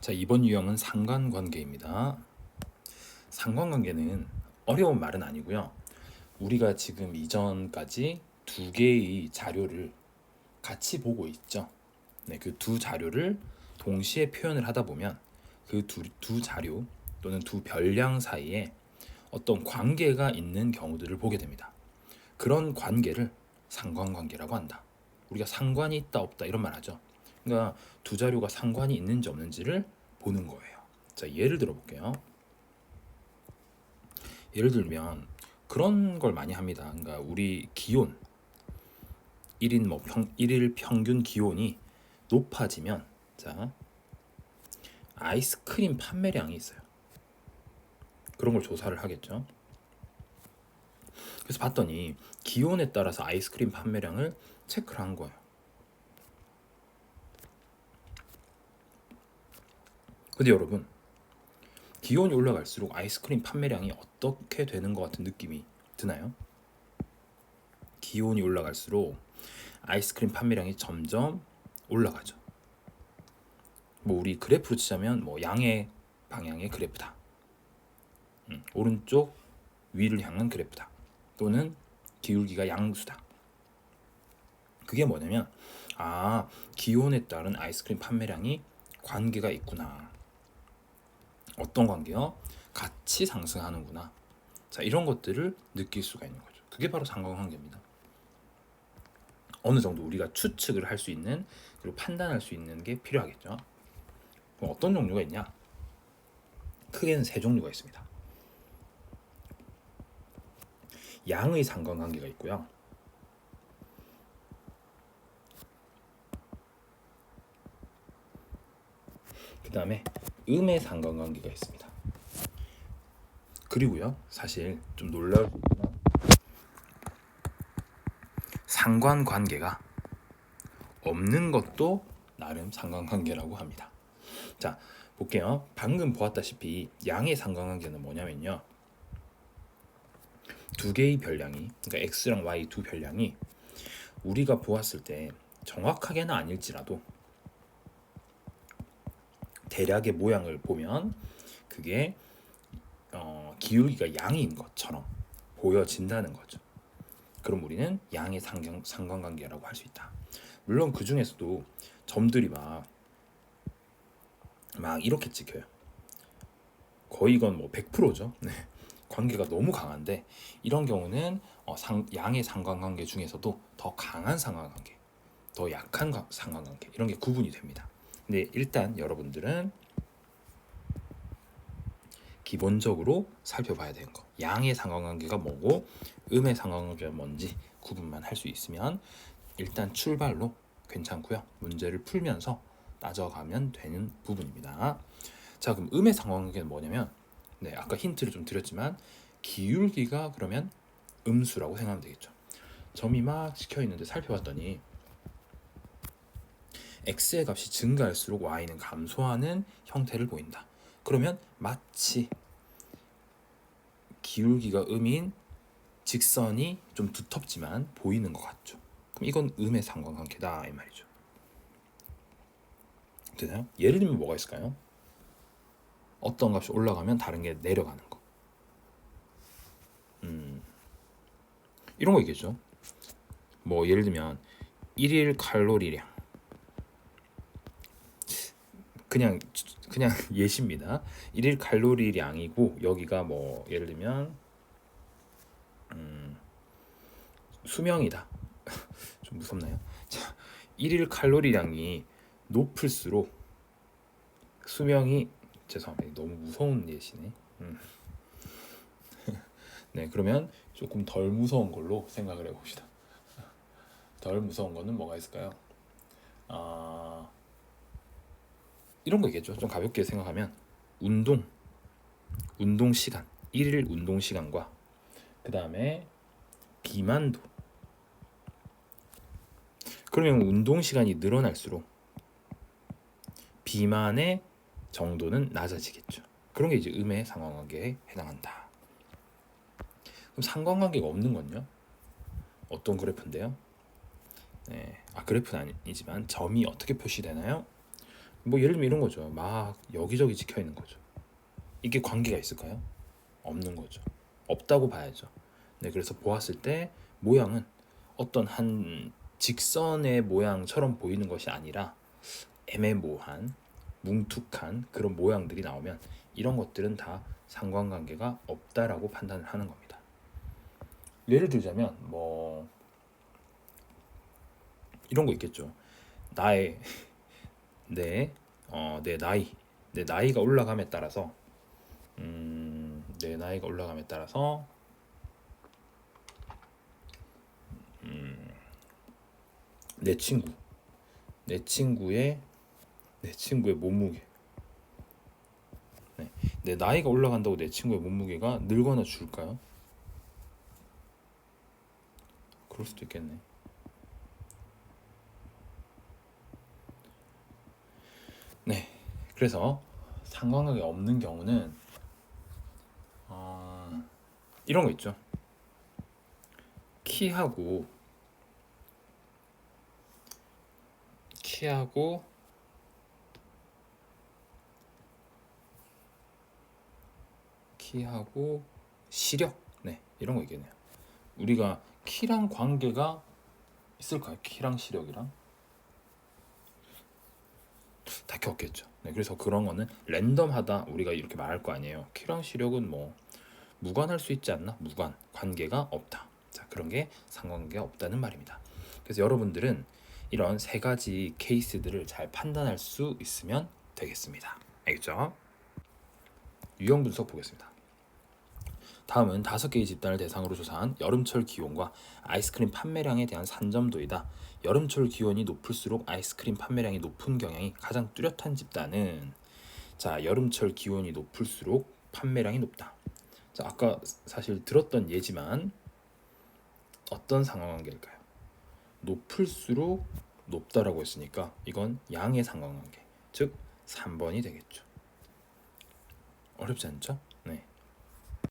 자, 이번 유형은 상관관계입니다. 상관관계는 어려운 말은 아니고요. 우리가 지금 이전까지 두 개의 자료를 같이 보고 있죠. 네, 그 두 자료를 동시에 표현을 하다 보면 그 두 자료 또는 두 별량 사이에 어떤 관계가 있는 경우들을 보게 됩니다. 그런 관계를 상관관계라고 한다. 우리가 상관이 있다 없다 이런 말 하죠. 그러니까 두 자료가 상관이 있는지 없는지를 보는 거예요. 자, 예를 들어 볼게요. 예를 들면 그런 걸 많이 합니다. 그러니까 우리 기온 1일 평균 기온이 높아지면 자, 아이스크림 판매량이 있어요. 그런 걸 조사를 하겠죠. 그래서 봤더니 기온에 따라서 아이스크림 판매량을 체크를 한 거예요. 근데 여러분, 기온이 올라갈수록 아이스크림 판매량이 어떻게 되는 것 같은 느낌이 드나요? 기온이 올라갈수록 아이스크림 판매량이 점점 올라가죠. 뭐 우리 그래프로 치자면 뭐 양의 방향의 그래프다. 오른쪽 위를 향한 그래프다. 또는 기울기가 양수다. 그게 뭐냐면 기온에 따른 아이스크림 판매량이 관계가 있구나. 어떤 관계요? 같이 상승하는구나. 자, 이런 것들을 느낄 수가 있는 거죠. 그게 바로 상관관계입니다. 어느 정도 우리가 추측을 할 수 있는 그리고 판단할 수 있는 게 필요하겠죠. 그럼 어떤 종류가 있냐? 크게는 세 종류가 있습니다. 양의 상관관계가 있고요. 그 다음에 음의 상관관계가 있습니다. 그리고요, 사실 좀 놀라울 수 있지만 상관관계가 없는 것도 나름 상관관계라고 합니다. 자, 볼게요. 방금 보았다시피 양의 상관관계는 뭐냐면요, 두 개의 별량이, 그러니까 x랑 y 두 별량이 우리가 보았을 때 정확하게는 아닐지라도 대략의 모양을 보면 그게 기울기가 양인 것처럼 보여진다는 거죠. 그럼 우리는 양의 상관관계라고 할 수 있다. 물론 그 중에서도 점들이 막 이렇게 찍혀요. 거의 이건 뭐 100%죠. 네. 관계가 너무 강한데 이런 경우는 양의 상관관계 중에서도 더 강한 상관관계, 더 약한 상관관계 이런 게 구분이 됩니다. 근데 일단 여러분들은 기본적으로 살펴봐야 되는 거, 양의 상관관계가 뭐고 음의 상관관계가 뭔지 구분만 할 수 있으면 일단 출발로 괜찮고요. 문제를 풀면서 따져가면 되는 부분입니다. 자, 그럼 음의 상관관계는 뭐냐면, 네, 아까 힌트를 좀 드렸지만 기울기가 그러면 음수라고 생각하면 되겠죠. 점이 막 찍혀 있는데 살펴봤더니 x의 값이 증가할수록 y는 감소하는 형태를 보인다. 그러면 마치 기울기가 음인 직선이 좀 두텁지만 보이는 것 같죠. 그럼 이건 음의 상관관계다 이 말이죠. 되나요? 예를 들면 뭐가 있을까요? 어떤 값이 올라가면 다른 게 내려가는 거. 이런 거 있겠죠. 뭐 예를 들면 1일 칼로리량. 그냥 예시입니다. 1일 칼로리량이고 여기가 뭐 예를 들면 수명이다. 좀 무섭나요? 자, 1일 칼로리량이 높을수록 수명이, 죄송합니다. 너무 무서운 예시네. 네, 그러면 조금 덜 무서운 걸로 생각을 해봅시다. 덜 무서운 거는 뭐가 있을까요? 이런 거 있겠죠. 좀 가볍게 생각하면 운동 시간, 1일 운동 시간과 그 다음에 비만도. 그러면 운동 시간이 늘어날수록 비만의 정도는 낮아지겠죠. 그런 게 이제 음의 상관관계에 해당한다. 그럼 상관관계가 없는 건요? 어떤 그래프인데요? 네, 그래프는 아니지만 점이 어떻게 표시되나요? 뭐 예를 들면 이런 거죠. 막 여기저기 찍혀 있는 거죠. 이게 관계가 있을까요? 없는 거죠. 없다고 봐야죠. 네, 그래서 보았을 때 모양은 어떤 한 직선의 모양처럼 보이는 것이 아니라 애매모호한 뭉툭한 그런 모양들이 나오면 이런 것들은 다 상관관계가 없다라고 판단을 하는 겁니다. 예를 들자면 뭐 이런 거 있겠죠. 나의 내 나이가 올라감에 따라서 내 나이가 올라감에 따라서 내 친구 내 친구의 내 친구의 몸무게 네. 내 나이가 올라간다고 내 친구의 몸무게가 늘거나 줄까요? 그럴 수도 있겠네. 네. 그래서 상관관계 없는 경우는 이런 거 있죠. 키하고 키하고 키하고 시력 네 이런 거 있겠네요. 우리가 키랑 관계가 있을까요? 키랑 시력이랑 딱히 없겠죠. 네, 그래서 그런 거는 랜덤하다 우리가 이렇게 말할 거 아니에요. 키랑 시력은 뭐 무관할 수 있지 않나? 무관 관계가 없다. 자 그런 게 상관관계가 없다는 말입니다. 그래서 여러분들은 이런 세 가지 케이스들을 잘 판단할 수 있으면 되겠습니다. 알겠죠? 유형 분석 보겠습니다. 다음은 5개의 집단을 대상으로 조사한 여름철 기온과 아이스크림 판매량에 대한 산점도이다. 여름철 기온이 높을수록 아이스크림 판매량이 높은 경향이 가장 뚜렷한 집단은 자 여름철 기온이 높을수록 판매량이 높다. 자 아까 사실 들었던 예지만 어떤 상관관계일까요? 높을수록 높다라고 했으니까 이건 양의 상관관계 즉 3번이 되겠죠. 어렵지 않죠?